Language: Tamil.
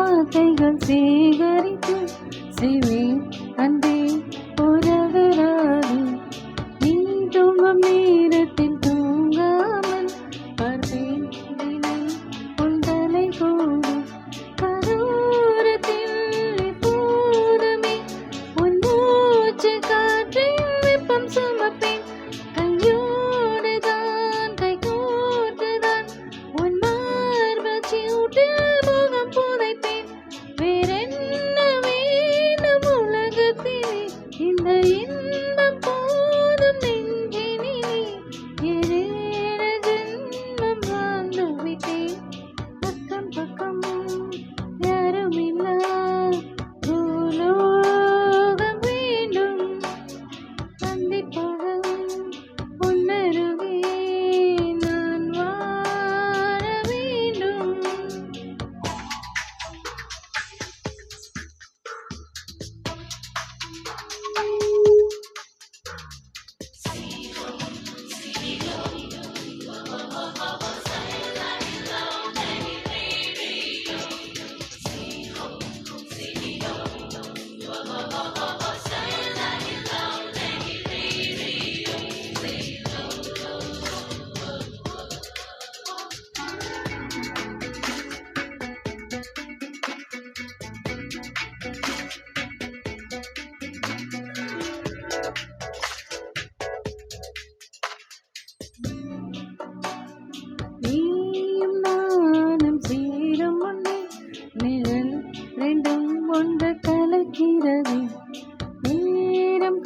வார்த்தைகள் சேகரித்து செய்வேன் அன்பே உறவராது. நீ தூங்கும் நேரத்தில் தூங்காமல் பார்ப்பேன் தினம் உன் தலை கூடு. கதோரத்தில் எப்போதுமே உன் மூச்சு காற்றின் வெப்பம் சுமப்பேன். கையோடு தான் கை கோர்த்துதான் உன் மார்பு சூட்டில் முகம் புதைப்பேன். வேறென்ன வேண்டும் உலகத்திலே இந்த இன்பம் போதும் நெஞ்சினிலே. ஏழேழு ஜென்மம் வாழ்ந்து விட்டேன். பக்கம் பக்கம் யாருமில்லா பூலோகம் வேண்டும். சந்திப்பாக உன்னருகே நான் வாழ வேண்டும். நீயும் நானும் சேரும் முன்னே நிழல் ரெண்டும் ஒன்று கலக்கிறது. நேரம்